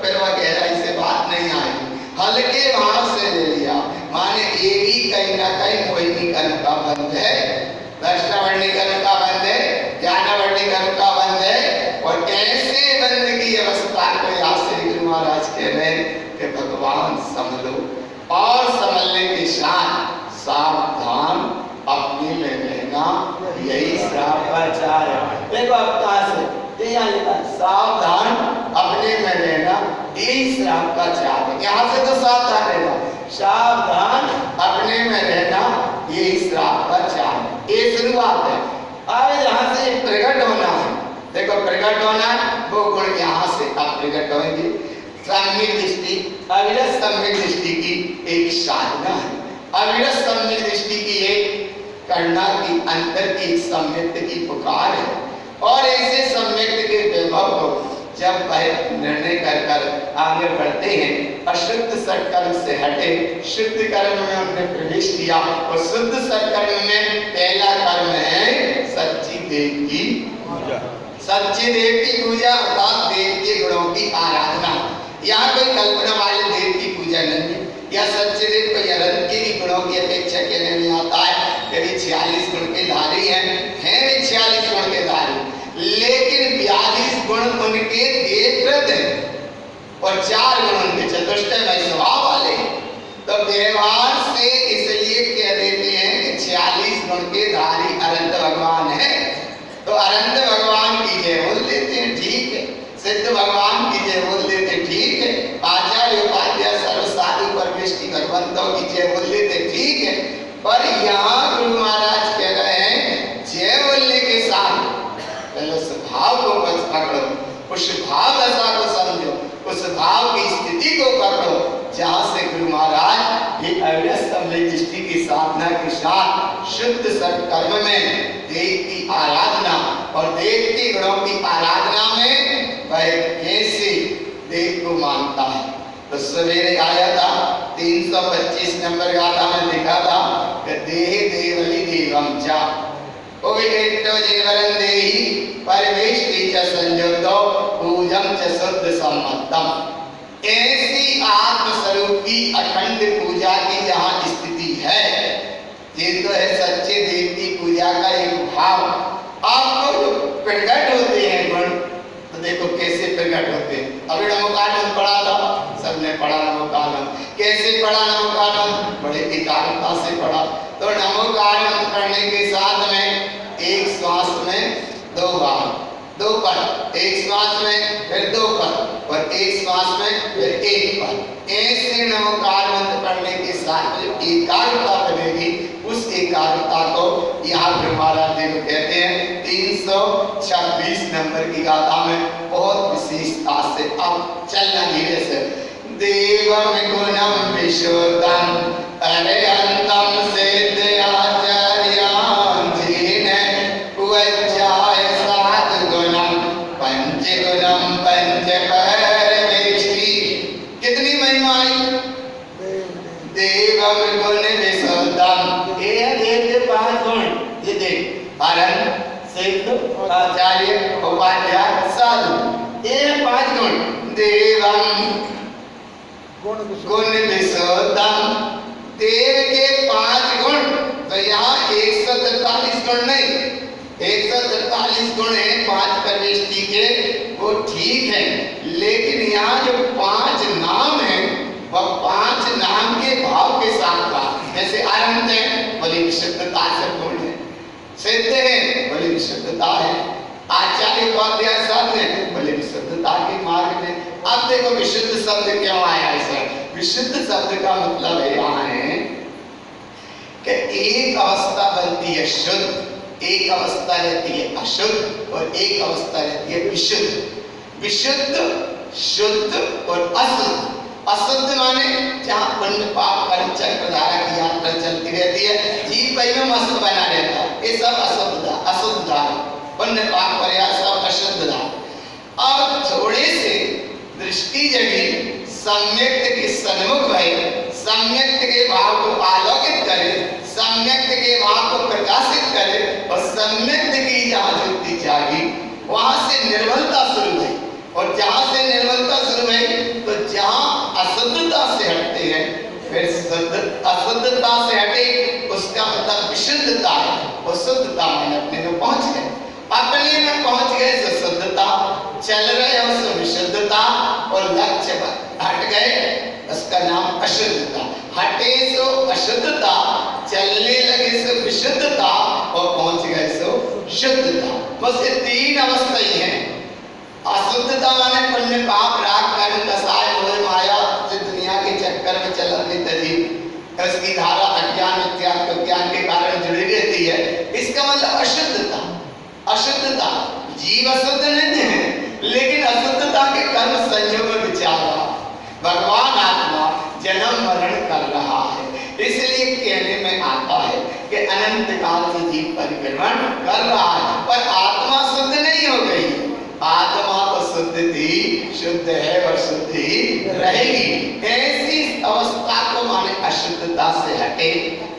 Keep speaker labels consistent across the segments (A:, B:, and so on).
A: फिर वह गहराई से बात नहीं आई। हल्के भाव से ले लिया, माने ये भी कहीं ना कहीं मोहिनी कर्म का बंध है, वैष्णवर्णी कर्म का बंध है, ज्ञानवर्णी कर्म का बंध है। और कैसे बंध की अवस्था को यहाँ श्री गुरु महाराज कह रहे हैं कि भगवान समझो और समझने के साथ सावधान अपने में रहना, यही श्रापाचार है। देखो अब कहां से यहाँ लिखा सावधान अपने में रहना, यही श्राप का चार है। यहाँ से तो सावधान रहना, सावधान अपने में रहना, यही श्राप का चार है। ये शुरुआत है। अब यहाँ से प्रकट होना है, देखो प्रकट होना है वो गुण यहाँ से अब प्रकट होंगे। सम्यक दृष्टि, अविरत सम्यक दृष्टि की एक साधना है। अविरत सम्यक दृष्टि की एक करना की अंतर की सम्यक्त की पुकार है। और ऐसे सम्यक्त के वैभव को जब वह निर्णय कर आगे बढ़ते हैं, अशुद्ध सत्कर्म से हटे, शुद्ध कर्म में हमने प्रवेश किया। और शुद्ध सत्कर्म में पहला कर्म है सच्ची देव की पूजा। सच्चे देव की पूजा अर्थात देव के गुणों की आराधना। यहाँ कोई कल्पना वाले देव की पूजा नहीं है, या सच्चे देव को अनंत के गुणों की अपेक्षा कहने में आता है। कभी 46 गुण के धारी हैं वे 46 गुण के धारी, लेकिन 42 गुण उनके देवव्रत हैं और 4 गुण उनके चतुष्ट स्वभाव वाले। तो व्यवहार से इसलिए कह देते हैं कि 46 गुण के धारी अनंत भगवान है। तो अनंत भगवान की जय बोल देते हैं, ठीक है। सिद्ध भगवान की जय बोल देते, ठीक है। आचार्य उपाध्याय सर्व साधु परमेष्टि भगवंतों की जय बोल देते, ठीक है। पर यहाँ गुरु महाराज कह रहे हैं जय बोलने के साथ पहले उस भाव को पकड़ो, उस भाव दशा को समझो, उस भाव की स्थिति को पकड़ो जहाँ से गुरु महाराज ये अविरत सम्यक दृष्टि की साधना के साथ शुद्ध सत्कर्म में देव की आराधना और देव के गुणों की आराधना में वह कैसे देव को मानता है। तो सवेरे आया था 325 नंबर गाथा में लिखा था कि देह देवली देवम चा ओविदेतो जीवनं देहि परमेष्टि च संयुक्तो पूजम च शुद्ध सम्मतम। ऐसी आत्मस्वरूप की अखंड पूजा की जहाँ स्थिति है, ये तो है सच्चे देव की पूजा का एक भाव। आपको प्रकट होते हैं गुण, तो देखो कैसे प्रकट होते हैं। अभी नमोकानम पढ़ा था, सबने पढ़ा नमोकानम। कैसे पढ़ा नमोकानम? बड़े एकाग्रता से पढ़ा। तो नमोकानम करने के साथ में एक श्वास में 2 बार 2 पद, एक श्वास में फिर 2 पद और एक श्वास में फिर 1 पद। ऐसे नमोकार मंत्र पढ़ने के साथ जो एकाग्रता बनेगी, उस एकाग्रता को यहाँ पर महाराज जी कहते हैं 326 नंबर की गाथा में बहुत विशेषता से। अब चलना धीरे से। देवम गुणम विशुद्धम अरिहंतम सिद्ध आचार्यां जीन उच्चाय सात गुणम पंच गुणम पंच परमेष्टि। कितनी महिमा आई? देवम गुण विशुद्धम, ये है देव के 5 गुण। ये देख अरहंत, सिद्ध, आचार्य, उपाध्याय, साधु, ये 5 गुण। देवम गुण विशुद्धम, देव के 5 गुण। तो यहाँ 143 गुण नहीं, 143 गुण है 5 परमेष्टि के, वो ठीक है। लेकिन यहाँ जो 5 नाम है वह 5 नाम के भाव के साथ था। जैसे अनंत है बोले विशुद्धता से गुण है, सिद्ध है बोले विशुद्धता है, आचार्य उपाध्याय साथ है बोले विशुद्धता के मार्ग में। अब देखो विशुद्ध शब्द क्यों आया ऐसा? विशुद्ध शब्द का मतलब है यहाँ है कि एक अवस्था बनती है शुद्ध, एक अवस्था रहती है अशुद्ध और एक अवस्था रहती है विशुद्ध। विशुद्ध, शुद्ध और अशुद्ध। अशुद्ध माने जहाँ पुण्य पाप कर्म चक्रधारा की यात्रा चलती रहती है, जीव में मस्त बना रहता है, ये सब अशुद्ध धारा, पुण्य पाप प्रयास सब अशुद्ध धारा। अब थोड़े से दृष्टि जगी, सम्यक्त के सन्मुख भय, सम्यक्त के भाव को आलोकित करे, सम्यक्त के भाव को प्रकाशित करे और सम्यक्त की जहाँ ज्योति जागी वहां से निर्मलता शुरू हुई। और जहां से निर्मलता शुरू हुई फिर शुद्ध अशुद्धता से हटे, उसका मतलब विशुद्धता है। वो शुद्धता में अपने में पहुंच गए, अपने में पहुंच गए तो शुद्धता, चल रहे हो सो विशुद्धता, और लक्ष्य हट गए उसका नाम अशुद्धता। हटे सो अशुद्धता, चलने लगे सो विशुद्धता, और पहुंच गए सो शुद्धता। बस ये तीन अवस्था ही है। अशुद्धता माने पुण्य पाप राग कर्म कसाय मोह माया से दुनिया के चक्कर में चलने तजी, उसकी धारा अज्ञान विज्ञान के कारण जुड़ी रहती है। इसका मतलब अशुद्धता। अशुद्धता जीव अशुद्ध नहीं है, लेकिन अशुद्धता के कर्म संयोग में विचार रहा। भगवान आत्मा जन्म मरण कर रहा है, इसलिए कहने में आता है कि अनंत काल से जीव परिक्रमण कर रहा है, पर आत्मा शुद्ध नहीं हो गई। आत्मा तो शुद्ध थी, शुद्ध है और शुद्ध ही रहेगी। ऐसी अवस्था को माने अशुद्धता से हटे,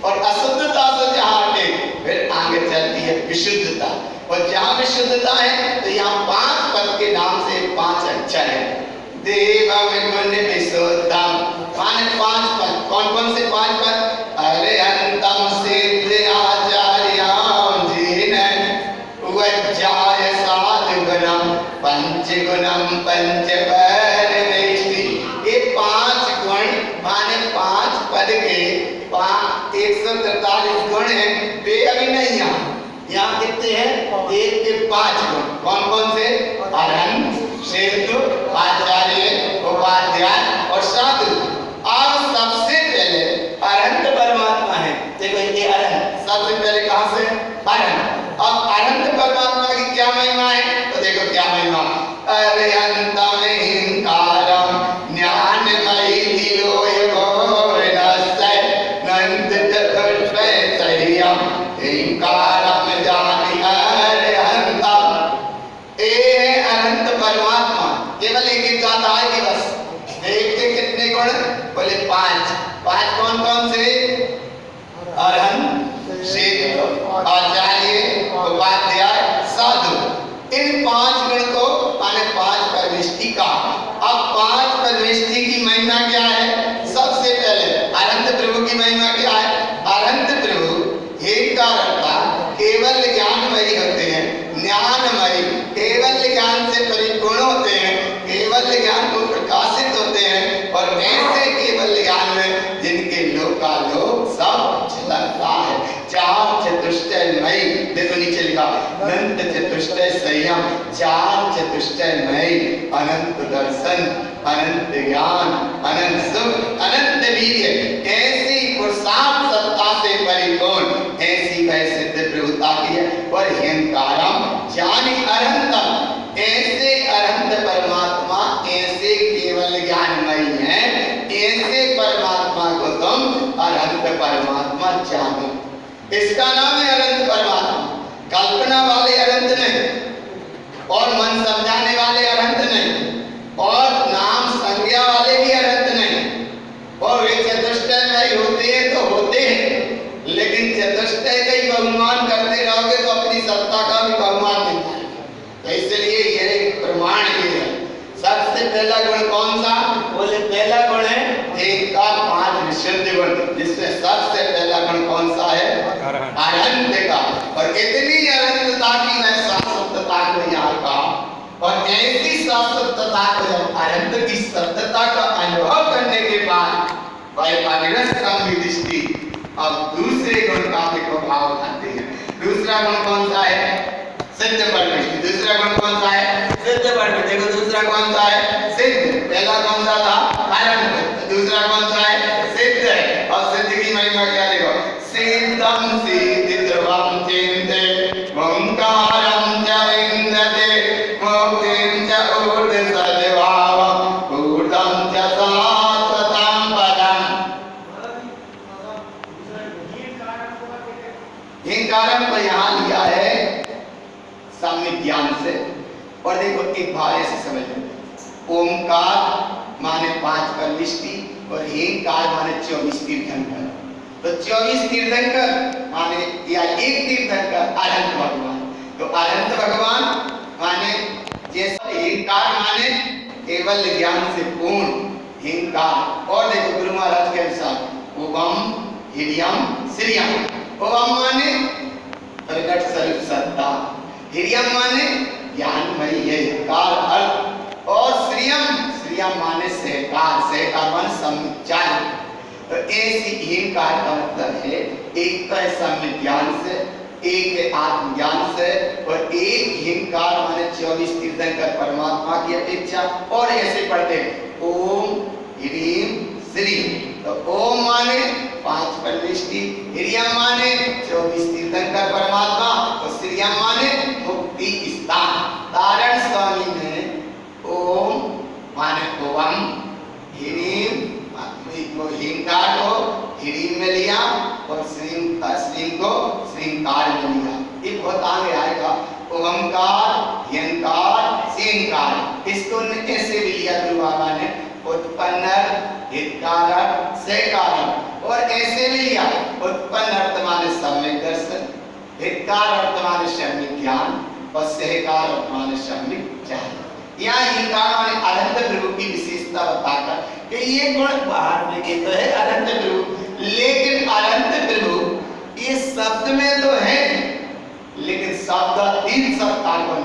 A: और अशुद्धता से जहाँ हटे फिर आगे चलती है विशुद्धता। और जहाँ विशुद्धता है तो यहाँ 5 पद के नाम से 5 अक्षर है। देवम गुण विशुद्धम माने 5 पद। कौन कौन से 5 पद? अरिहंतम सिद्ध आचार्याम जीन वज्जाय साधुगुणम पंचगुणम पंचपरमेष्टि। ये 5 गुण माने 5 पद के 143 गुण है। वे अभी नहीं यहाँ कितने हैं? 1 के 5 गुण। कौन कौन से? अरहंत, सिद्ध, आचार्य, उपाध्याय और साधु। अब सबसे पहले अरहंत परमात्मा है। देखो ये अरहंत सबसे पहले कहाँ से? अरहंत। अब अरहंत परमात्मा की क्या महिमा है? तो देखो क्या महिमा। अरहंतम हिंकारम ज्ञानमयी तिलोय भोरनस्य नंद चतुष्टय सह्यम हिंकारम जानि अरहंतम। ए अनंत परमात्मा केवल एक गाता है कि बस देखते कितने गुण? बोले 5। 5 कौन कौन से? अरहंत, सिद्ध, आचार्य, उपाध्याय, साधु। इन 5 गुण को माने 5 परमेष्टि का। अब 5 परमेष्टि की महिमा क्या है? सबसे पहले अनंत प्रभु की महिमा क्या है? अनंत प्रभु हेकारता केवल ज्ञानमयी होते हैं, ज्ञानमयी केवल ज्ञान से परिपूर्ण होते हैं, केवल ज्ञान को प्रकाशित होते हैं। और ऐसे केवल ज्ञान में जिनके लोकालोक सब झलकता है। चार चतुष्टयमयी, देखो नीचे लिखा अनंत चतुष्टय संयम, चार चतुष्टयमयी, अनंत दर्शन, अनंत ज्ञान, अनंत सुख, अनंत वीर्य, ऐसी पुरुषार्थ सत्ता से परिपूर्ण ऐसी वह सिद्ध प्रभुता की है। और हिंकारम जानि अरहंतम, ऐसे अरहंत परमात्मा ऐसे केवल ज्ञानमयी हैं, ऐसे परमात्मा को तुम अरहंत परमात्मा जानो। इसका नाम है अनंत परमात्मा। कल्पना वाले अनंत नहीं, और मन समझाने वाले अनंत नहीं, और नाम संज्ञा वाले भी अनंत नहीं। और वे चतुष्टय में होते हैं तो होते हैं, लेकिन चतुष्टय का ही बहुमान करते रहोगे तो अपनी सत्ता का भी बहुमान नहीं पाएगा। तो इसलिए ये प्रमाण ये है। सबसे पहला गुण कौन सा? बोले पहला गुण है एक का 5 विशुद्ध गुण, जिसमें सबसे पहला गुण कौन सा है? अनंत का। और इतनी अनंतता की मैं शाश्वतता को यहाँ कहा, और ऐसी शाश्वतता को जब अनंत की सत्यता का अनुभव करने के बाद दृष्टि अब दूसरे गुण का देखो भाव उठाते हैं। दूसरा गुण कौन सा है? सिद्ध परमेष्टि। दूसरा गुण कौन सा है? सिद्ध परमेष्टि। देखो दूसरा कौन सा है? सिद्ध। पहला कौन सा था? अनंत। दूसरा कौन सा है? सिद्ध है। और सिद्ध की महिमा क्या? देखो सिद्धम सिद्धिद्रवम चिन्ते ओंकारं च विन्दते मोक्षं च ऊर्ध्वसद्भावं ऊर्ध्वं च शाश्वतं पदम्। हिंकारम को यहाँ लिया है साम्य ज्ञान से। और देखो एक भाव ऐसे समझ लो, ओंकार माने 5 परमेष्टि और हिंकार माने 24 तीर्थंकर। तो 24 तीर्थंकर माने या एक तीर्थंकर अनंत भगवान। तो अनंत भगवान माने जैसे हिंकार माने केवल ज्ञान से पूर्ण, हिंकार। और देखो गुरु महाराज के अनुसार ओम हिरियम श्रियम। ओम माने प्रकट स्वरूप सत्ता, हिरियम माने ज्ञानमयी है कार अर्थ, और श्रियम श्रियम माने सहकार, सहकार माने समुच्चय। तो ऐसी हिंकार का मतलब है एक तो है सम्यक ज्ञान से, एक है आत्मज्ञान से, और एक हिंकार माने 24 तीर्थंकर परमात्मा की अपेक्षा। और ऐसे पढ़ते ओम ह्रीम श्रीम। तो ओम माने 5 परमेष्टि, ह्रीयम माने 24 तीर्थंकर परमात्मा, और श्रीयम माने मुक्ति स्थान। तारण स्वामी ने ओम माने ओम, ह्रीम हिंकार को ह्रीम में लिया, और श्रीम को श्रींकार में लिया। ये बहुत आगे आएगा। ओमकार, हिंकार, श्रींकार, इसको ऐसे भी लिया गुरु बाबा ने, उत्पन्न हितकारक सहकारक। और ऐसे भी लिया उत्पन्न अर्थ माने सम्यक दर्शन, हितकार अर्थ माने सम्यक ज्ञान, और सहकार अर्थ माने सम्यक ज्ञान। यहाँ हिंकार माने अनंत प्रभु की विशेषता बताकर कि ये गुण बाहर में के तो है अनंत प्रभु, लेकिन अनंत प्रभु ये शब्द में तो है, लेकिन शब्द 3 सत्ता को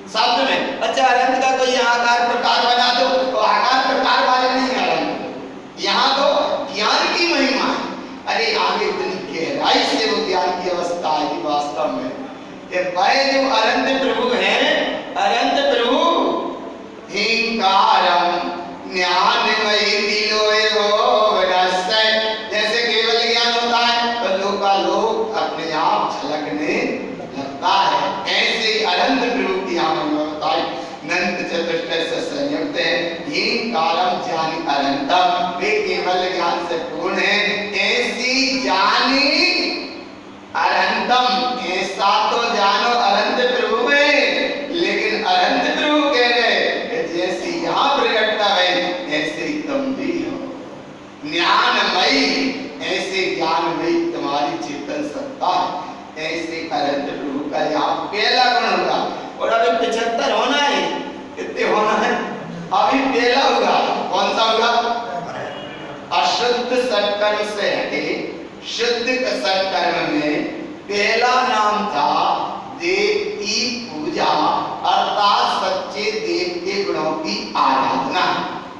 A: शब्द में। अच्छा अनंत का कोई आकार प्रकार बना दो तो आकार प्रकार वाले नहीं अनंत, यहाँ तो ज्ञान की महिमा है। अरे आगे इतनी गहराई से वो ज्ञान की अवस्था आएगी वास्तव में कि वह जो अनंत प्रभु है, अनंत प्रभु हिंकारम ज्ञानमयी दिलोए वो रसय। जैसे केवल ज्ञान होता है तो लोकालोक अपने आप झलकने लगता है, ऐसे अनंत प्रभु की महिमा बताई। नंद चतुष्टय से संयुक्त है, हिंकारम ज्ञानी अनंतम, वे केवल ज्ञान से पूर्ण है। ऐसी जानी अनंतम, ऐसा तो जानो अनंत प्रभु में, लेकिन अनंत प्रभु कह रहे जैसी यहाँ प्रकटता है ऐसे ही तुम भी हो। ज्ञानमयी, ऐसे ज्ञानमयी तुम्हारी चेतन सत्ता, ऐसे अनंत प्रभु का यहाँ पहला गुण होगा। और अभी 75 होना है, कितने होना है? अभी पहला होगा, कौन सा होगा? अशुद्ध सत्कर्म से हटे शुद्ध सत्कर्म में पहला नाम था देव की पूजा, अर्थात सच्चे देव के गुणों की आराधना।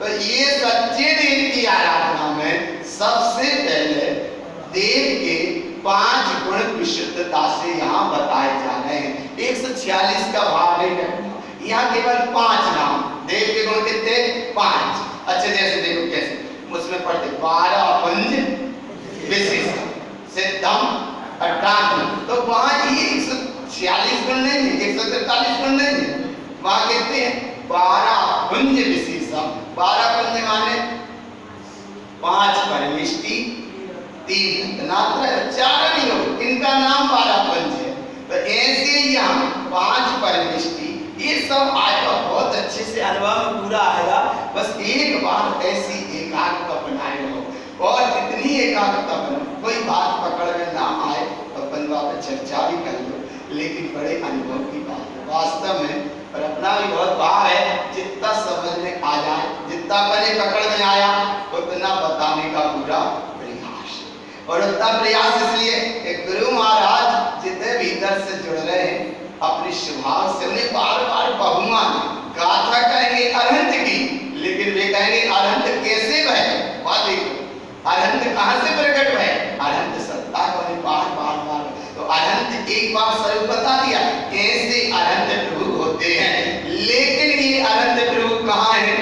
A: तो ये सच्चे देव की आराधना में सबसे पहले देव के 5 गुण विशुद्धता से यहाँ बताए जा रहे हैं। 146 का भाव नहीं रखना, यहाँ केवल 5 नाम देव के गुण कितने? 5। अच्छा जैसे देखो कैसे उसमें पढ़ते 12 पुंज विशेष सिद्धम अट्ठात्म, तो वहां ये 146 गुण नहीं है, 143 गुण नहीं है, वहां कहते हैं 12 पुंज विशेषम। 12 पुंज माने 5 परमेष्टि, 3 रत्नात्रय, 4 नहीं हो, इनका नाम 12 पुंज है। तो ऐसे यहाँ 5 परमेष्टि, ये सब आएगा बहुत अच्छे से अनुभव में पूरा आएगा। बस एक बार ऐसी एकाग्रता बनाए रहो, और इतनी एकाग्रता बनो कोई बात पकड़ में ना आए तो अपन बात चर्चा भी कर लो, लेकिन बड़े अनुभव की बात है वास्तव में। और अपना भी बहुत भाव है, जितना समझ में आ जाए, जितना अपने पकड़ में आया उतना बताने का पूरा प्रयास। और उतना प्रयास इसलिए कि गुरु महाराज जितने भीतर से जुड़ रहे हैं अपने स्वभाव से, उन्हें बार बार बहुमान गाथा कहेंगे अनंत की, लेकिन वे कहेंगे अनंत कैसे भय। बात देखो अनंत कहाँ से प्रकट है? अनंत सत्ता को बार बार बार, तो अनंत एक बार स्वरूप बता दिया, कैसे अनंत प्रभु होते हैं। लेकिन ये अनंत प्रभु कहाँ है?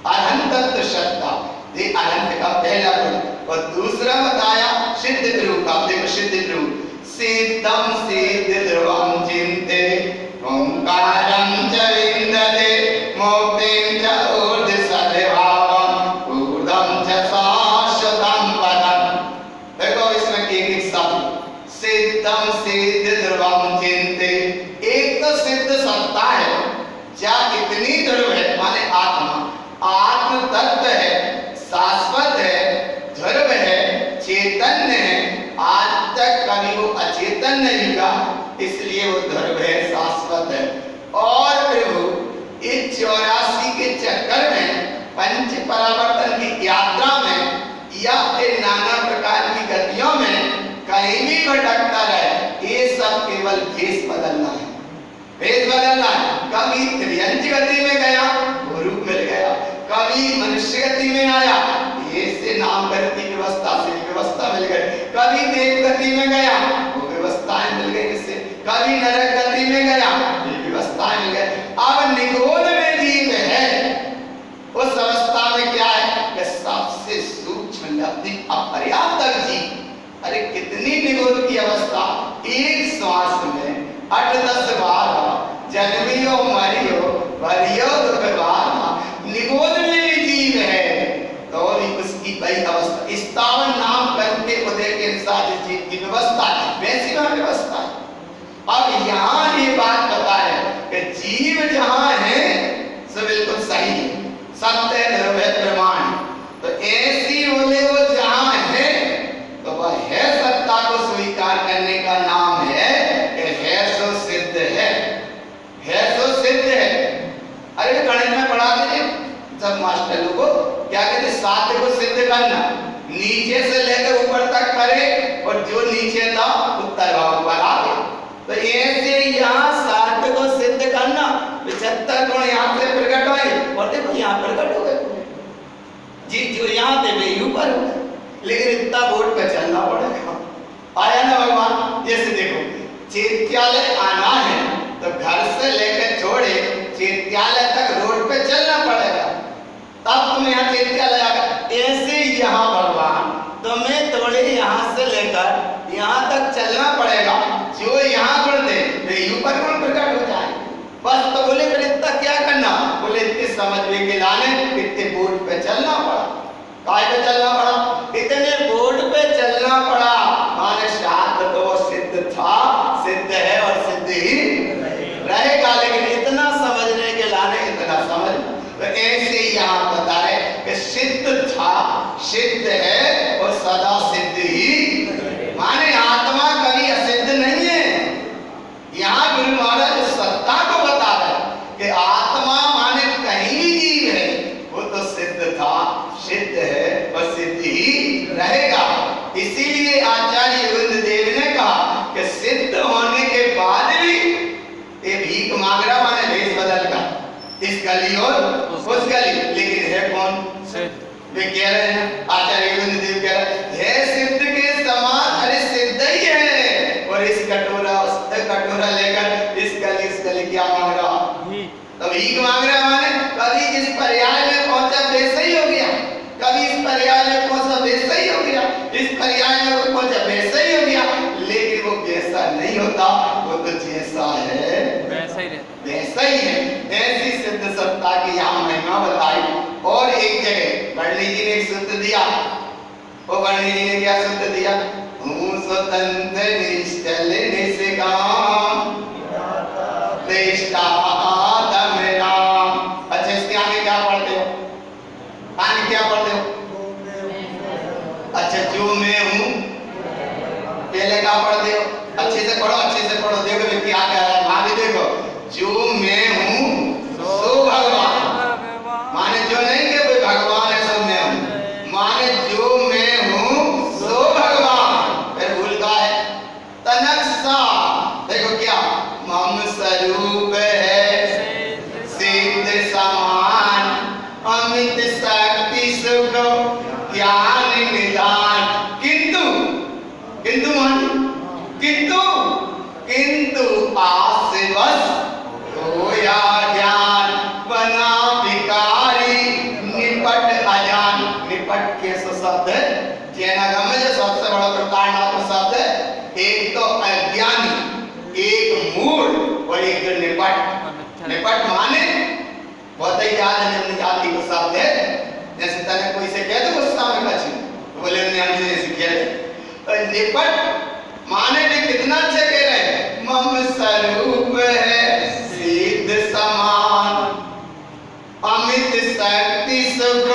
A: अनंत तत्व सत्ता, ये अनंत का पहला गुण। और दूसरा बताया सिद्ध प्रभु का। देखो सिद्ध प्रभु सिद्धम सिद्ध ध्रुवम चिंते ओंकारम च विंदते मोक्तिं च ऊर्ध्व सद्भावम ऊर्ध्वं च शाश्वतं पदम्। देखो इसमें एक शब्द सिद्धम सिद्ध ध्रुवम चिंते, एक तो सिद्ध सत्ता है, क्या इतनी ध्रुव है माने आत्मा, आत्म तत्व है, शाश्वत है, ध्रुव है, चैतन्य है, आज तक कभी वो अचेतन नहीं था, इसलिए वो ध्रुव है, शाश्वत है। और प्रभु इस 84 के चक्कर में पंच परा भेद बदलना है। कभी त्रियंच गति में गया वो रूप मिल गया, कभी मनुष्य गति में आया ये से नाम करती व्यवस्था से व्यवस्था मिल गई, कभी देव गति में गया वो व्यवस्थाएं मिल गई इससे, कभी नरक गति में गया ये व्यवस्थाएं मिल गई। अब निगोद में जीव है, उस अवस्था में क्या है कि सबसे सूक्ष्म लब्धि अपर्याप्त जीव। अरे कितनी निगोद की अवस्था, एक श्वास में 8-10 बार जन्मियो मरियो भरियो दुर्बारा, निगोद में भी जीव है तो उसकी वही अवस्था स्थावन नाम करके उदय के अनुसार इस जीव की व्यवस्था है, वैसी वहां व्यवस्था है। अब यहाँ ये बात बताए कि जीव जहाँ है सब बिल्कुल सही है, सत्य निर्भय प्रमाण, तो ऐसी बोले वो जहाँ है तो वह है सत्ता को स्वीकार करने का नाम है कि है सो सिद्ध है सो सिद्ध है। अरे गणित में पढ़ा दे सब मास्टर लोगों को क्या कहते, साध्य को सिद्ध करना, नीचे से लेकर ऊपर तक करे और जो नीचे था उत्तर भाव पर आ गए। तो ऐसे यहाँ साध्य को सिद्ध करना, 75 गुण यहाँ से प्रकट हुए और देखो यहाँ प्रकट हो गए जी, जो यहाँ थे वे ऊपर हो गए, लेकिन इतना बोर्ड पे चलना पड़ेगा। आया ना भगवान, जैसे देखो चैत्यालय आना है तो घर से लेकर छोड़े चैत्यालय तक रोड पे चलना पड़ेगा, तब तुम यहाँ चैत्यालय आ गए। ऐसे यहाँ भगवान तुम्हें थोड़े यहाँ से लेकर यहाँ तक चलना पड़ेगा, जो यहाँ गुण थे वे ऊपर गुण प्रकट हो जाए। बस तो बोले फिर इतना क्या करना, बोले इतने समझने के लाने इतने बोर्ड पे चलना पड़ा। काय पे चलना पड़ा, इतने बोर्ड पे चलना पड़ा, माने शास्त्र तो सिद्ध था, सिद्ध है और सिद्ध ही रहेगा, लेकिन इतना समझने के लाने इतना समझ। तो ऐसे यहाँ बता रहे कि सिद्ध था, सिद्ध है और सदा सिद्ध ही, माने आत्मा कभी असिद्ध नहीं है। यहाँ गुरु महाराज सत्ता को बता रहे कि आत्मा माने कहीं भी जीव है वो तो सिद्ध था, सिद्ध है और सिद्ध ही रहेगा। इसीलिए आचार्य वृंददेव ने कहा कि सिद्ध होने के बाद भी ये भीख मांग रहा, माने भेष बदल का इस गली और उस गली, लेकिन है कौन वे कह रहे हैं, आचार्य वृंददेव कह रहे हैं सिद्ध के समान, अरे सिद्ध ही है। और इस कटोरा लेकर इस गली क्या मांग रहा, तो भीख मांग रहा, माने कभी जिस पर्याय में पहुंचा वैसा ही हो गया, कभी इस पर्याय में पहुंचा वैसा ही हो गया, इस पर्याय में पहुंचा वैसा ही हो गया, लेकिन वो वैसा नहीं होता, वो तो जैसा है वैसा ही है। ऐसी सिद्ध सत्ता की यहाँ महिमा बताई। और एक जगह वर्णी जी ने एक सूत्र दिया, वो वर्णी जी ने क्या सूत्र दिया, हूँ स्वतंत्र निश्चल निष्काम दृष्टातम राम। अच्छा इसके आगे क्या पढ़ते हो, आगे क्या पढ़ते हो, अच्छा जो मैं हूँ पहले क्या पढ़ते हो, अच्छे से पढ़ो, देखो मैं क्या कह रहा है, आगे देखो, जो मैं हूँ सो भगवान, माने जो नहीं कि कोई भगवान है सो मैं हूँ, माने जो मैं हूँ सो भगवान। फिर भूलता है तनक्सा, देखो क्या मम स्वरूप है सिद्ध समान, अमित शक्ति सुख ज्ञान निदान, किंतु आस बस खोया ज्ञान, बना भिखारी निपट अजान। निपट के शब्द है जैनागम में जो सबसे बड़ा प्रकारनात्मक शब्द है, एक तो अज्ञानी, एक मूढ़ और एक निपट। निपट माने बहुत ही याद है जाति को शब्द है, जैसे तने कोई से कह दो गुस्सा में बची, बोले हमने हमसे ऐसे किया। निपट माने भी कितना अच्छे कह रहे हैं, मम स्वरूप है सिद्ध समान, अमित शक्ति सुख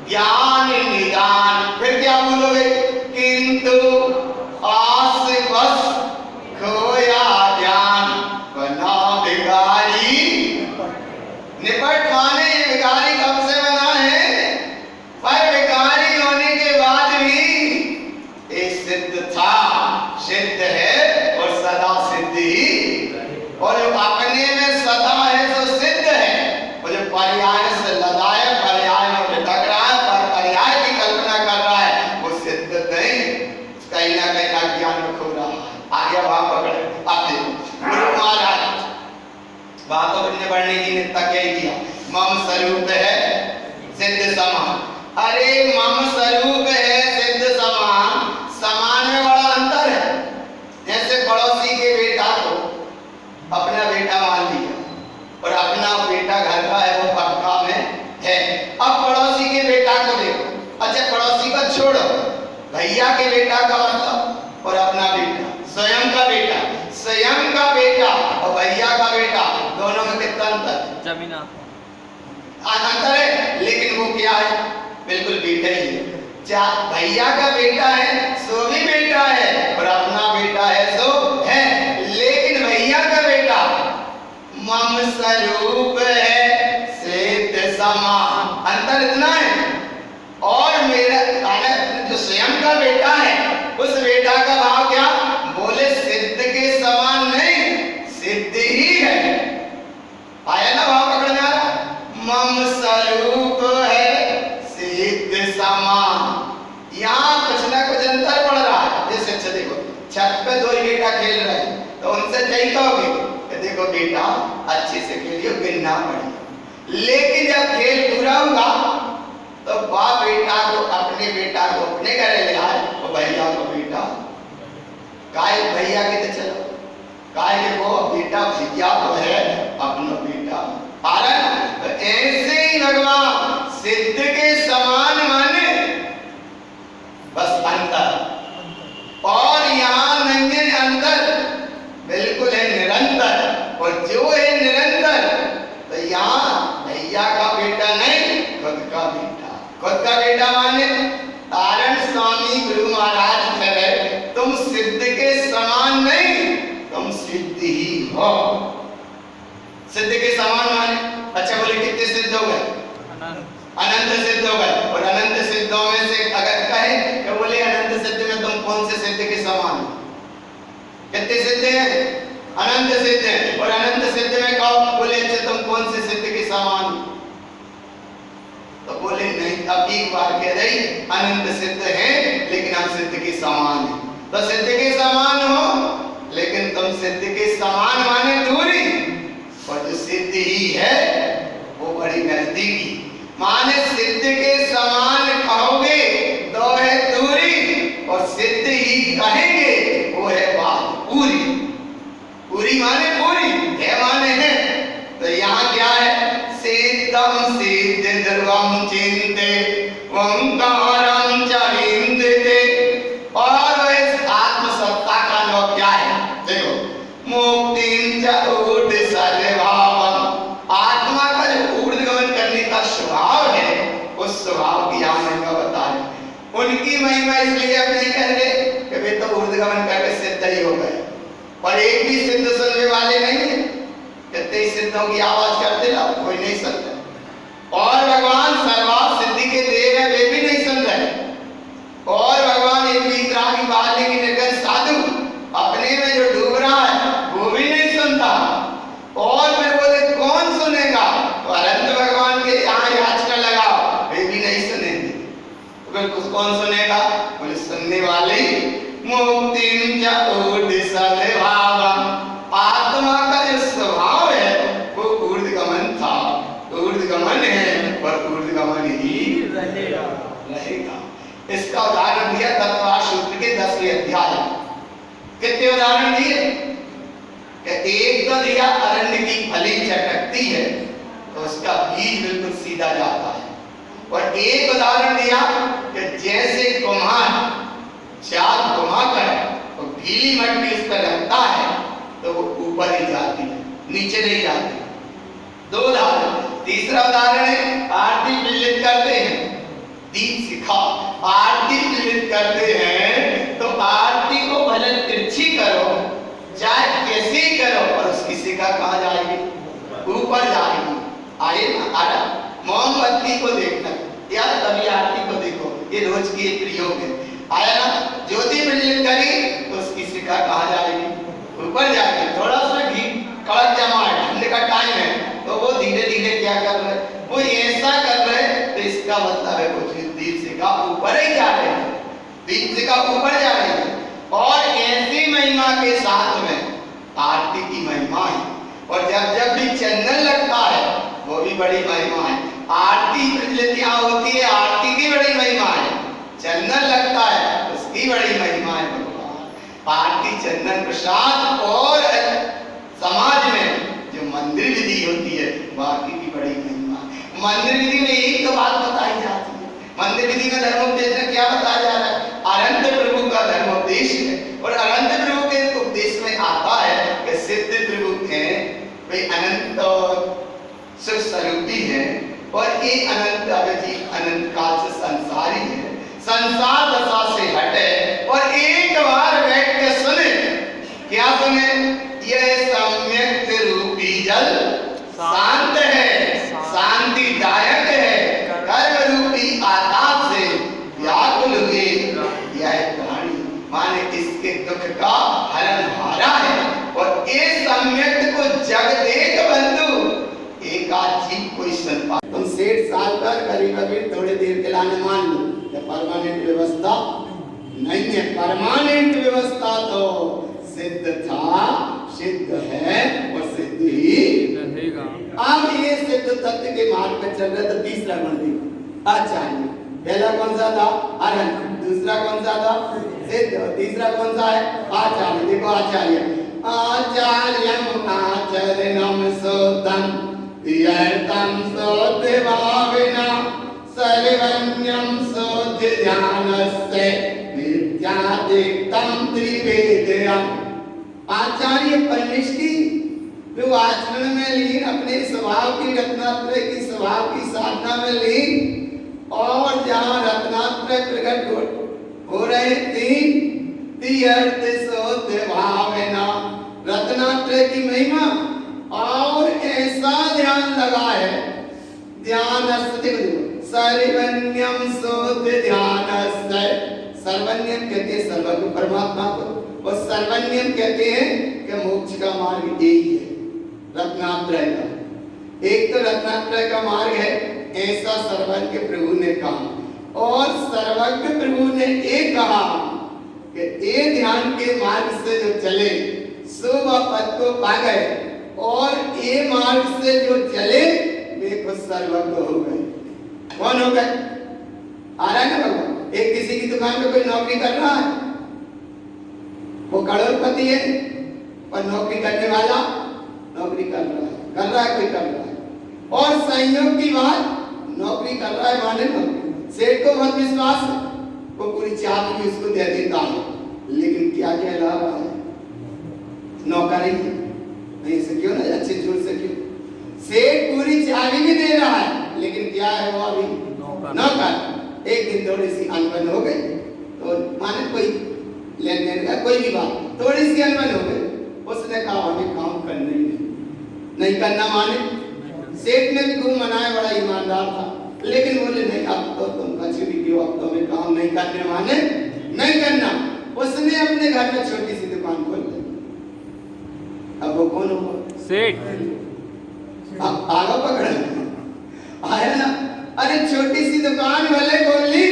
A: ज्ञान निदान। फिर क्या बोलोगे, किंतु आस बस खोया ज्ञान, बना भिखारी। निपट माने ये भिखारी कब से बना है, पर भिखारी होने के बाद भी एक सिद्ध था, मम स्वरूप है सिद्ध समान। अरे मम स्वरूप है सिद्ध समान, समान में बड़ा अंतर है। जैसे पड़ोसी के बेटा को अपना बेटा मान लिया और अपना बेटा घर का है, वो पक्का में है। अब पड़ोसी के बेटा को देखो, अच्छा पड़ोसी को छोड़ो, भैया के बेटा का मतलब और अपना बेटा, स्वयं का बेटा, स्वयं का बेटा और भैया का बेटा, दोनों में कितना अंतर?
B: जमीन
A: अंतर है, लेकिन वो क्या है? बिल्कुल बेटा ही है। भैया का बेटा है सो भी बेटा है और अपना बेटा है सो है, लेकिन भैया का बेटा मम स्वरूप है सिद्ध समान, अंतर इतना है। और मेरा जो स्वयं का बेटा है उस बेटा का भाव क्या? बोले सिद्ध के समान नहीं, सिद्ध ही है। आया ना भाव पकड़ में आ रहा? मम स्वरूप है सिद्ध समान। यहाँ कुछ ना कुछ अंतर पड़ रहा है। जैसे अच्छा देखो, छत पे दो बेटा खेल रहे हैं तो उनसे यही कहोगे कि देखो बेटा अच्छे से खेलियो, गिरना पड़ेगा। लेकिन जब खेल पूरा होगा तो बाप बेटा को अपने घरे ले आए और भैया को बेटा काय भैया के तो चलो काय के वो बेटा भैया को है अपना बेटा। तो ऐसे ही भगवान सिद्ध के समान माने बस अंतर, और यहाँ नहीं है अंतर, बिल्कुल है निरंतर। और जो है निरंतर तो यहाँ भैया का बेटा नहीं, खुद का बेटा। खुद का बेटा माने तारण स्वामी गुरु महाराज कह रहे तुम सिद्ध के समान नहीं, तुम सिद्ध ही हो। सिद्ध के समान माने अच्छा बोले कितने सिद्ध हो गए? अनंत सिद्ध हो गए। और अनंत सिद्धों में से अगर कहे तो बोले अनंत सिद्ध में तुम कौन से सिद्ध के समान हो? कितने सिद्ध हैं? अनंत सिद्ध है। और अनंत सिद्ध में कहो बोले अच्छा तुम कौन से सिद्ध के समान हो? तो बोले नहीं, अब एक बार कह रही अनंत सिद्ध है लेकिन हम सिद्ध के समान हैं। तो सिद्ध के समान हो लेकिन तुम सिद्ध के समान माने दूरी, और जो सिद्ध ही है वो बड़ी नजदीकी माने सिद्ध के समान कहोगे तो है दूरी, और सिद्ध ही कहेंगे वो है बात पूरी। पूरी माने पूरी, है माने है। तो यहाँ क्या है? सिद्धम सिद्ध ध्रुवम चिंते ओंकारं च विन्दते। और वह आत्मसत्ता का अनुभव क्या है? देखो मुक्तिं च ऊर्ध्व सर्वभावम्, आत्मा का जो ऊर्ध्वगमन करने का स्वभाव है उस स्वभाव की यहाँ महिमा बता रहे। उनकी महिमा इसलिए अब नहीं कह रहे कि वे तो ऊर्ध्वगमन करके सिद्ध ही हो गए, और एक भी सिद्ध सुनने वाले नहीं है। कितने सिद्धों की आवाज करते ना, कोई नहीं सुनता। और भगवान सर्वार्थ सिद्धि के देव है, वे भी नहीं सुन रहे। और भगवान एक वितरा की बात है कि निर्गत साधु अपने में जो डूब रहा है वो भी नहीं सुनता। और फिर बोले कौन सुनेगा? तो अनंत भगवान के यहाँ याचना लगाओ, वे भी नहीं सुनेंगे। तो फिर कुछ कौन सुनेगा? बोले सुनने वाले मुक्तिं च ऊर्ध्व सर्वभावम्, आत्मा का जो स्वभाव है वो ऊर्ध्वगमन था, ऊर्ध्वगमन है और ऊर्ध्वगमन ही रहेगा। इसका उदाहरण दिया तत्ववाद सूत्र के 10वें अध्याय। कितने उदाहरण दिए? एक तो दिया अरण्य की फली चटकती है तो उसका बीज बिल्कुल सीधा जाता है, और एक उदाहरण दिया कि जैसे कुम्हार चाक घुमाकर और गीली मट्टी उस पर रखता है तो वो ऊपर ही जाती है, नीचे नहीं जाती। दो उदाहरण। तीसरा उदाहरण है आरती विलित करते हैं, दीप सिखा आरती विलित करते हैं तो आरती को भले तिरछी करो चाहे कैसे करो और उसकी शिखा कहाँ जाएगी? ऊपर जाएगी। आए ना आरा मोमबत्ती को देखना या कभी आरती को देखो, ये रोज की एक प्रयोग है। आया ना ज्योति विलित करी तो उसकी शिखा कहाँ जाएगी? ऊपर जाएगी। थोड़ा सा घी कड़क जमा है, ठंड का टाइम है तो वो धीरे धीरे क्या कर रहे हैं? वो ऐसा कर रहे हैं तो इसका मतलब है वो दीप शिखा ऊपर ही जा रही है, दीप शिखा ऊपर जा रही है। और ऐसी महिमा के साथ में आरती की महिमा है। और जब जब भी चंदन लगता है वो भी बड़ी महिमा है। आरती प्रज्वलित यहाँ होती है, आरती की बड़ी महिमा है। चंदन लगता है, उसकी बड़ी महिमा है भगवान। आरती चंदन प्रसाद और समाज में जो मंदिर विधि होती है बाकी की बड़ी महिमा है। मंदिर विधि में एक तो बात बताई जाती है, मंदिर विधि में धर्मोपदेश में क्या बताया जा रहा है? अनंत प्रभु का धर्मोपदेश है। और अनंत प्रभु के उपदेश में आता है कि सिद्ध प्रभु है वे अनंत और सुख स्वरूपी है और ये अनंत अवधि अनंत काल से संसारी है, संसार दशा से हटे और एक बार बैठ के सुने। क्या सुने? यह सम्यक रूपी जल शांत है, शांतिदायक है, कर्म रूपी आकाश से व्याकुल हुए यह प्राणी, माने इसके दुख का हरण हारा है। और इस सम्यक को जग देख बंधु एक आध जीव कोई सुन पा। तुम 60 साल पर कभी कभी थोड़ी देर के लाने मान लो, ये परमानेंट व्यवस्था नहीं है। परमानेंट व्यवस्था तो सिद्ध था, सिद्ध है और सिद्ध ही रहेगा। अब ये सिद्ध तत्व के मार्ग पर चल रहे तो तीसरा गुण देखो आचार्य। पहला कौन सा था? अरहंत। दूसरा कौन सा था? सिद्ध। और तीसरा कौन सा है? आचार्य। देखो आचार्य, आचार्यम आचरणम सोतम यर्तम सोत्य भाविना सर्वज्ञम सोत्य ध्यानस्य नित्यादिक्तम त्रिवेद्यम। आचार्य परनिष्ठी जो आचरण में लीन, अपने स्वभाव की रत्नात्रय की स्वभाव की साधना में लीन, और जहाँ रत्नात्रय प्रकट हो रहे तीर्थ सोत्य भावना, रत्नात्रय की महिमा, और ऐसा ध्यान लगा है, ध्यान सर्वज्ञम सोत्य ध्यानस्य। सर्वज्ञम कहते हैं सर्वज्ञ परमात्मा को, और सर्वज्ञम कहते हैं कि मोक्ष का मार्ग यही है रत्नात्रय का। एक तो रत्नात्रय का मार्ग है, ऐसा सर्वज्ञ प्रभु ने कहा। और सर्वज्ञ प्रभु ने एक कहा कि ये ध्यान के मार्ग से जो चले शुभ पद को पा गए, और ये मार्ग से जो चले वे खुद सर्वज्ञ हो गए। कौन हो गए? आ रहा है ना भगवान। एक किसी की दुकान पे कोई नौकरी कर रहा है, वो करोड़पति है, और नौकरी करने वाला नौकरी कर रहा है कोई कर रहा है, और संयोग की बात नौकरी कर रहा है माने नौकरी। सेठ को बहुत विश्वास है, वो पूरी चाबी उसको दे देता है, लेकिन क्या कहला रहा है? नौकर ही नहीं से क्यों ना अच्छे जोर से क्यों? सेठ पूरी चाबी भी दे रहा है, लेकिन क्या है वो अभी नौकर। एक दिन थोड़ी सी अनबन हो गई, तो माने कोई लेन देन का कोई भी बात, थोड़ी सी अनबन हो गई, उसने कहा हमें काम करना ही नहीं करना। माने सेठ ने भी खूब मनाया, बड़ा ईमानदार था, लेकिन बोले नहीं अब तो तुम कचरी क्यों, अब तो हमें काम नहीं करने, माने नहीं करना। उसने अपने घर में छोटी सी दुकान खोल ली। अब वो कौन हुआ? सेठ। अब आगा पकड़ा आया ना, अरे छोटी सी दुकान भले खोल ली,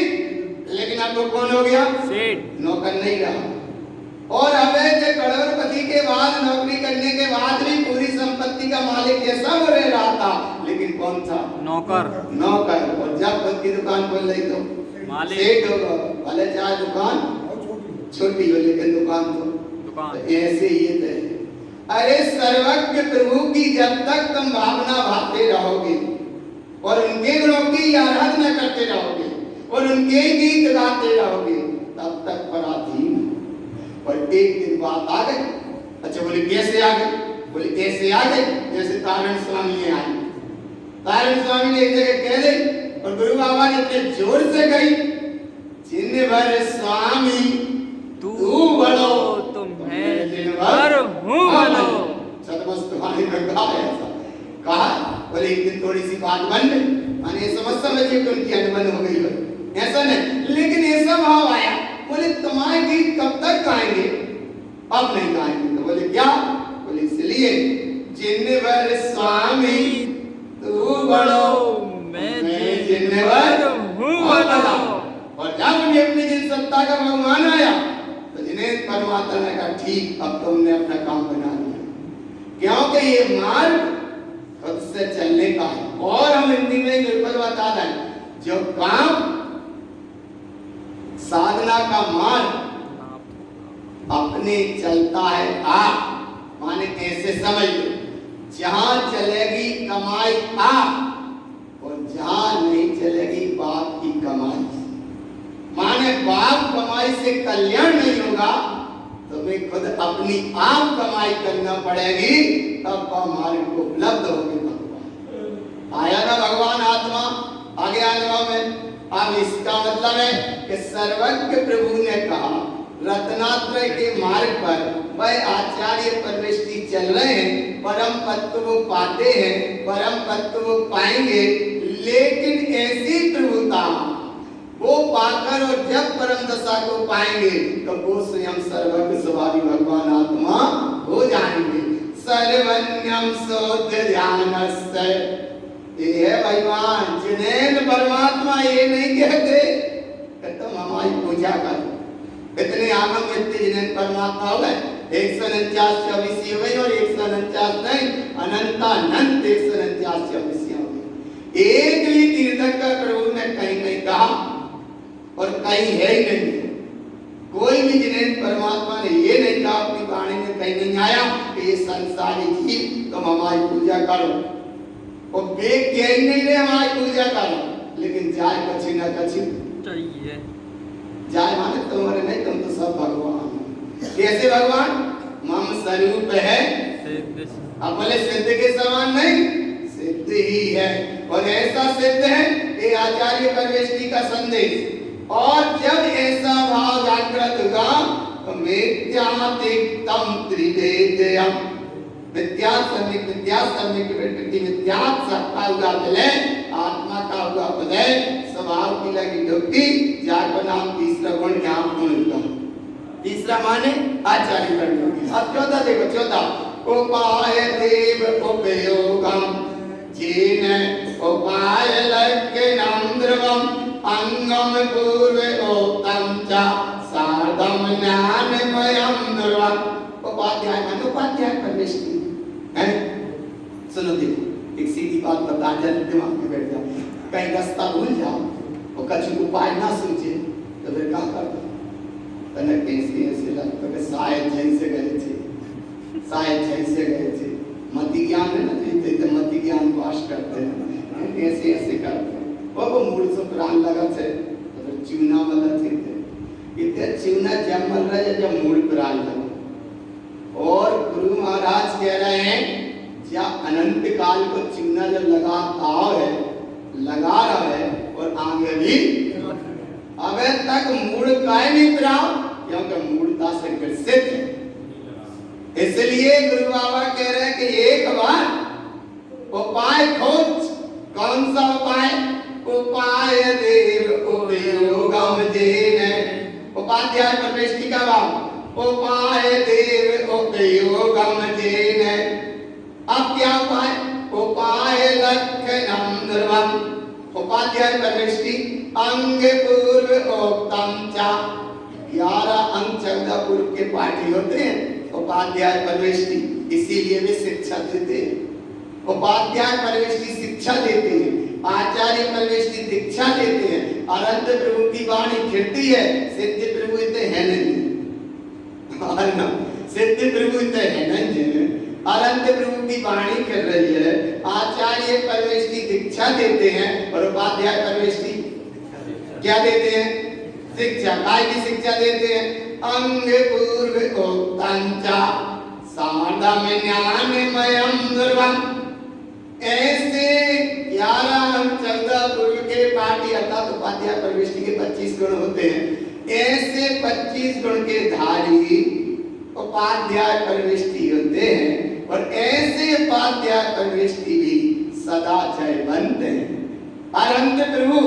A: लेकिन अब वो कौन हो गया? सेठ। नौकर नहीं रहा। और अवैध करोड़पति के बाद नौकरी करने के बाद भी पूरी संपत्ति का मालिक जैसा वो रह रहा था, लेकिन कौन था? नौकर। नौकर। और जब खुद की दुकान खोल ली तो सेठ होगा, भले चाहे दुकान छोटी हो, लेकिन दुकान तो ऐसे ही है। अरे सर्वज्ञ प्रभु की जब तक तुम भावना भावते रहोगे और उनके गुणों की आराधना करते रहोगे और उनके गीत गाते रहोगे, तब तक पराधीन। और एक दिन बात आ गई। अच्छा बोले कैसे आ गई? बोले ऐसे आ गई जैसे तारण स्वामी आए। तारण स्वामी ने एक जगह कह दी और गुरु बाबा ने इतने जोर से गई, जिन भर स्वामी तू बड़ो तुम्हें जिन भर हूँ बड़ो। सतमस्तुहानी में कहा। बोले एक दिन थोड़ी सी बात बन गई, माने समझिए कि उनकी अनबन हो गई हो, ऐसा नहीं, लेकिन ऐसा भाव आया। बोले तुम्हारे गीत कब तक गाएंगे? अब नहीं गाएंगे। तो बोले क्या? बोले इसलिए जिन भर स्वामी तू बड़ो मैं जिन भर हूँ बड़ो। और जब उन्हें अपनी जिन सत्ता का भगवान आया तो जिन्हें परमात्मा ने कहा ठीक अब तुमने अपना काम बना लिया, क्योंकि ये मार्ग खुद से चलने का है। और हम हिंदी में बिल्कुल बता दें, जो काम साधना का मार्ग अपने चलता है आप, माने ऐसे समझ लो, जहां चलेगी कमाई आप और जहां नहीं चलेगी बाप की कमाई। माने बाप कमाई से कल्याण नहीं होगा, तुम्हें खुद अपनी आप कमाई करना पड़ेगी, तब वह मार्ग उपलब्ध होगी। भगवान आया ना, भगवान आत्मा आगे अनुभव में। अब इसका मतलब है कि सर्वज्ञ प्रभु ने कहा रत्नात्रय के मार्ग पर वह आचार्य परमेष्टि चल रहे हैं, परम पद को वो पाते हैं, परम पद को वो पाएंगे, लेकिन ऐसी प्रभुता वो पाकर और जब परम दशा को पाएंगे तो वो स्वयं सर्वज्ञ स्वभावी भगवान आत्मा हो जाएंगे। सर्वज्ञम सोध ध्यानस्य, ये है भगवान जिन्हें परमात्मा ये नहीं कहते कि तुम हमारी पूजा करो। इतने आगम व्यक्ति जिन्हें परमात्मा हो गए 149 24 हो गई, और 149 नहीं अनंतानंत 149 24 हो गई। एक भी तीर्थंकर प्रभु ने कहीं नहीं कहा और कहीं है ही नहीं। कोई भी जिन्हें परमात्मा ने ये नहीं कहा, अपनी वाणी में कहीं नहीं आया कि ये संसारी जीव तुम हमारी पूजा करो, और बेग कह ही नहीं रहे हमारी पूजा करो, लेकिन जाए कछी न कछी चाहिए। जाए माने तुम्हारे नहीं, तुम तो सब भगवान। कैसे भगवान? मम स्वरूप है, अपने सिद्ध के समान नहीं, सिद्ध ही है। और ऐसा सिद्ध है ये आचार्य परमेष्टि का संदेश। और जब ऐसा भाव जागृत हुआ तो मिथ्यातिक्तम त्रिवेद्यम, मिथ्या सम्यक प्रकृति मिथ्या सबका हुआ विलय, आत्मा का हुआ उदय, स्वभाव की लगी डुबकी, जाको नाम तीसरा गुण ज्ञान गुण हुआ। तीसरा माने आचार्य गुण। अब 14 देखो, 14 उपाय देव उपयोगम जीन उपाय लग्नम ध्रुवम अंगम पूर्व ओक्तम च सार्धम ज्ञानमयम ध्रुवम। उपाध्याय माने उपाध्याय परमेष्टि है। सुनो देखो, एक सीधी बात बता जाए दिमाग में बैठ जाओ, कहीं रास्ता भूल जाओ और कछु उपाय ना सूझे तो फिर क्या करते? तने कैसे लगता कि शायद जैसे गए थे, शायद जैसे गए थे, मति ज्ञान में न देते तो मति ज्ञान पास करते हैं, ऐसे ऐसे करते हैं। वो मूल से प्राण लगा थे तो फिर चूना वाला थे, इतने चूना जब मल रहा है जब मूल प्राण लगा। और गुरु महाराज कह रहे हैं जब अनंत काल को चूना जब लगा रहा है और आगे भी अबे तक मूल काय नहीं पिरा, क्योंकि मूलता से ग्रसित है। इसलिए गुरु बाबा कह रहे हैं कि एक बार उपाय खोज। कौन सा उपाय? उपाय देव उपयोगम जेन, उपाध्याय परमेष्टि का भाव, उपाय देव उपयोगम जेन। अब क्या उपाय? उपाय लक्षणम ध्रुवम, उपाध्याय परमेष्टि अंग पूर्व ओक्तम चा। 11 अंग 14 पूर्व के पाठी होते हैं उपाध्याय परमेष्टि, इसीलिए वे शिक्षा देते हैं। उपाध्याय परमेष्टि शिक्षा देते हैं, आचार्य परमेष्टि दीक्षा देते हैं। अनंत प्रभु की वाणी फिरती है, सिद्ध प्रभु इतने है नहीं, सिद्ध प्रभु इतने है नहीं, अनंत प्रभु की वाणी कर रही है। आचार्य परमेष्टि दीक्षा देते हैं और उपाध्याय परमेष्टि क्या देते हैं? शिक्षा। काय की शिक्षा देते हैं? अंग पूर्व ओक्तंचा सार्धम ज्ञानमयम ध्रुवम। ऐसे 11 14 पूर्व के पाठी अर्थात उपाध्याय परमेष्टि के 25 गुण होते हैं। ऐसे 25 गुण के धारी उपाध्याय परमेष्टि होते हैं, और ऐसे उपाध्याय परमेष्टि भी सदा जयवंत हैं। अनंत प्रभु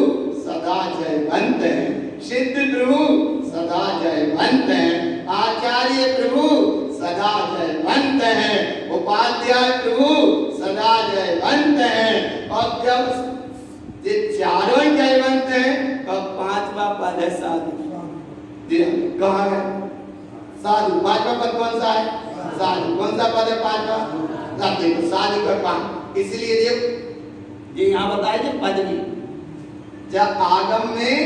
A: सदा जयवंत हैं, सिद्ध प्रभु सदा जयवंत हैं, आचार्य प्रभु सदा जयवंत हैं, उपाध्याय प्रभु सदा जयवंत हैं। और जब ये चारों जयवंत हैं तो 5वां पद है साधु। कहाँ है साधु? 5वां पद कौन सा है? साधु। कौन सा पद है 5वां? देखो साधु का काम इसलिए ये यहाँ बताया कि पदवी जब आगम में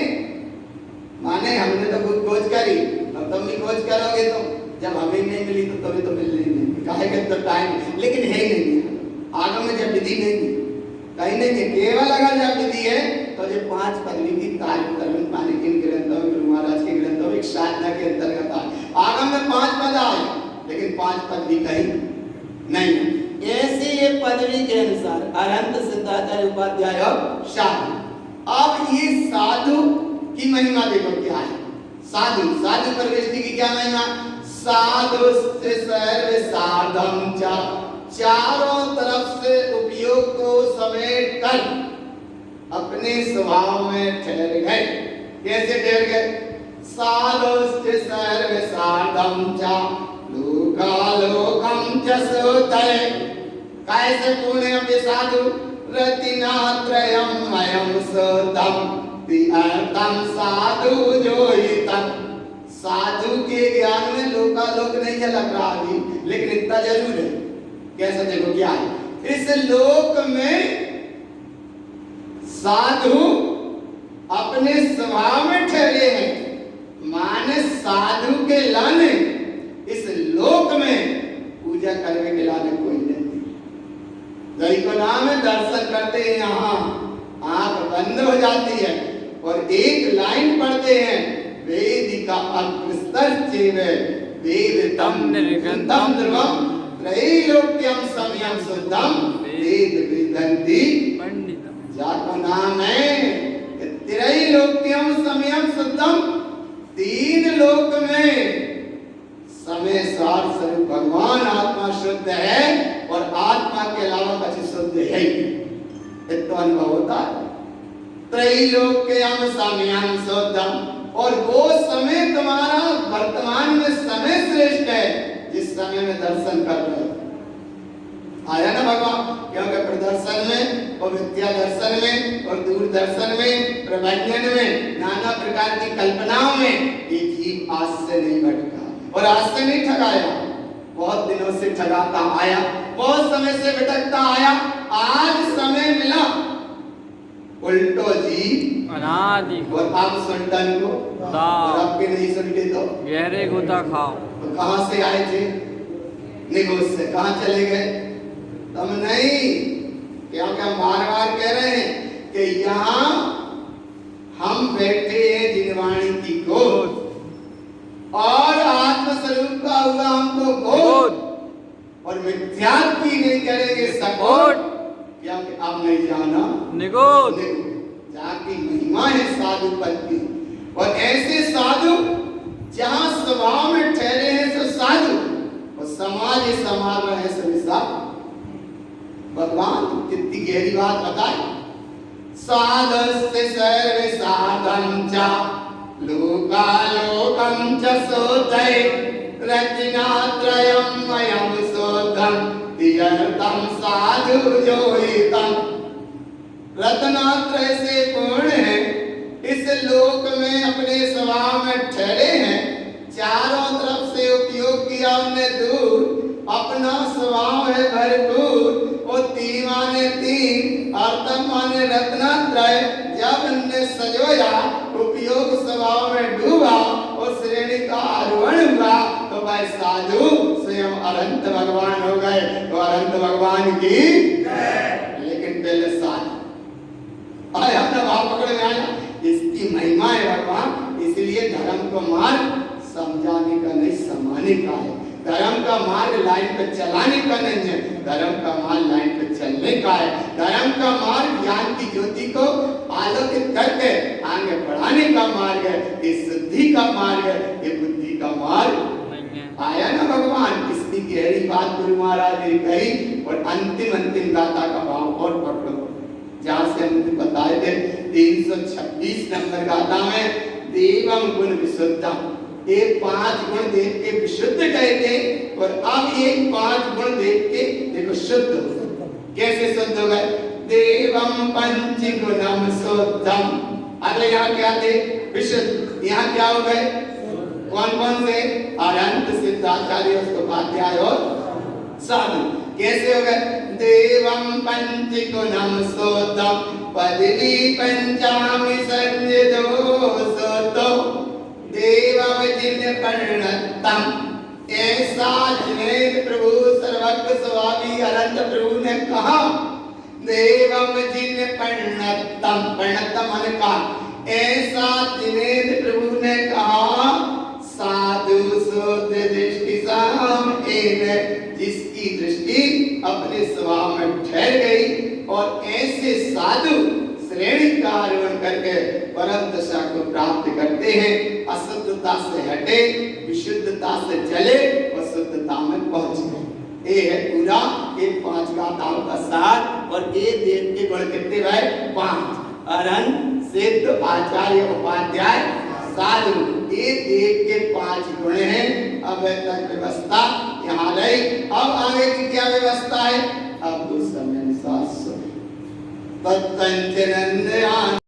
A: माने हमने तो खुद खोज करी, अब तुम भी खोज करोगे तो जब हमें नहीं मिली तो तुम्हें तो मिलनी नहीं, काहे के तो टाइम, लेकिन है ही नहीं आगम में जब विधि नहीं है कहीं नहीं है, केवल अगर जब विधि है तो ये 5 पदवी की तारीफ माने इन ग्रंथों में गुरु महाराज के ग्रंथों में एक साधना के अंतर्गत आए। आगम में 5 पद आए लेकिन 5 पदवी कहीं नहीं है। ऐसे ये पदवी के अनुसार अनंत सिद्धाचार्य उपाध्याय और साधु। अब ये साधु की महिमा देखो क्या है। साधु साधु परवेष्टि की क्या महिमा, साधु से सर्व साधम चा, चारों तरफ से उपयोग को समेट कर अपने स्वभाव में ठहर गए। कैसे ठहर गए, साधु से सर्व साधम चा लोकालोकम च सोतय, कैसे पूर्ण हम साधु रतिनात्रयम मयम सोतम तिअर्थम साधु जोहितम। साधु के ज्ञान में लोकालोक नहीं झलक रहा अभी, लेकिन इतना जरूर है। कैसा देखो क्या है, इस लोक में साधु अपने स्वभाव में ठहरे हैं, माने साधु के लाने इस लोक में पूजा करने के लाने कोई नहीं। जय को नाम है, दर्शन करते हैं यहाँ आंख बंद हो जाती है और एक लाइन पढ़ते हैं, वेदिका अग्रस्तश्चैव वेदतम निर्गंतम ध्रुवम त्रैलोक्यम समयम शुद्धम वेद वेदन्ति पंडितम। जाका नाम है त्रैलोक्यम समयम शुद्धम, 3 लोक में समय सार स्वरूप भगवान आत्मा शुद्ध है और आत्मा के अलावा कुछ शुद्ध है ही नहीं, तो अनुभव होता है। त्रैलोक्यम समयम शुद्धम, और वो समय तुम्हारा वर्तमान में समय श्रेष्ठ है जिस समय में दर्शन कर रहे हो। आया ना भगवान, क्योंकि प्रदर्शन में और विद्या दर्शन में और दूरदर्शन में प्रबंधन में नाना प्रकार की कल्पनाओं में ये जीव आज से नहीं भटका और आज से नहीं ठगाया, बहुत दिनों से ठगाता आया, बहुत समय से भटकता आया, आज समय मिला उल्टो जी
B: अनादि
A: और आप सुल्तान को और आपके नहीं सुनते तो
B: गहरे गोता खाओ।
A: तो कहाँ से आए थे, निगोस से, कहाँ चले गए, तुम नहीं, क्योंकि हम बार बार कह रहे हैं कि यहाँ हम बैठे हैं जिनवाणी की गोद और आत्मस्वरूप का हुआ हमको गोद, और मिथ्यात्व नहीं करेंगे सकोट, क्योंकि अब नहीं जाना
B: निगोद।
A: जाकी महिमा है साधु पद की। और ऐसे साधु जहाँ स्वभाव में ठहरे हैं सो साधु, और समाज समाज है सभी साधु। भगवान कितनी गहरी बात बताए, साधस्य सर्व साधन चा लोकालोकम च सोतय रचनात्रयम मयम सोतम तियर्थम साधु जोहितम। रत्नात्रय से पूर्ण है, इस लोक में अपने स्वभाव में ठहरे हैं, चारों तरफ से उपयोग किया हमने दूर, अपना स्वभाव है भरपूर, और 3 माने 3 अर्थम माने रत्नात्रय, जब हमने सजोया उपयोग स्वभाव में डूबा और श्रेणी का आरोहण हुआ तो भाई साधु स्वयं अनंत भगवान हो गए। तो अनंत भगवान की, लेकिन पहले साधु आया ना, भाव पकड़ में आया, इसकी महिमा है भगवान। इसलिए धर्म को मार्ग समझाने का नहीं, समाने का है। धर्म का मार्ग लाइन पे चलाने का नहीं है, धर्म का मार्ग लाइन पे चलने का है। धर्म का मार्ग ज्ञान की ज्योति को आलोकित करके आगे बढ़ाने का मार्ग है, ये सिद्धि का मार्ग है, ये बुद्धि का मार्ग। आया ना भगवान, इसकी गहरी बात गुरु महाराज ने कही। और अंतिम गाथा का भाव और पकड़ो, जहाँ से हम बताए थे 326 नंबर गाथा में, देवम गुण विशुद्धम, ये 5 गुण देख के विशुद्ध कहे थे, और अब ये 5 गुण देख के देखो शुद्ध हो गए। कैसे शुद्ध हो गए, देवम पंच गुणम शुद्धम। अगले यहाँ क्या थे, विशुद्ध, यहाँ क्या हो गए, कौन कौन से, अनंत सिद्धाचार्य उपाध्याय और साधु। कैसे हो गए, देवं पंचगुणं सोतं पदवी पंचामि संयतो सोतो देवं जिन परिणतम। ऐसा जिनेन्द्र प्रभु सर्वज्ञ स्वामी अनंत प्रभु ने कहा, देवम जिन परिणतम, परिणतम मन का, ऐसा जिनेन्द्र प्रभु ने कहा, साधु सोत दृष्टि साम एन, जिसकी दृष्टि अपने स्वभाव में ठहर गई और ऐसे साधु श्रेणी का आरोहण करके परम दशा को प्राप्त करते हैं। अशुद्धता से हटे, विशुद्धता से चले और शुद्धता में पहुंच गए। ये है पूरा ये 5 गाथाओं का सार। और ये देव के गुण कितने भाई? 5। अरहंत, सिद्ध, आचार्य, उपाध्याय, साधु, ये देव के 5 गुण हैं। अब तक व्यवस्था यहाँ रही। अब आगे की क्या व्यवस्था है? अब उस समय सास तत्तंचनंदयान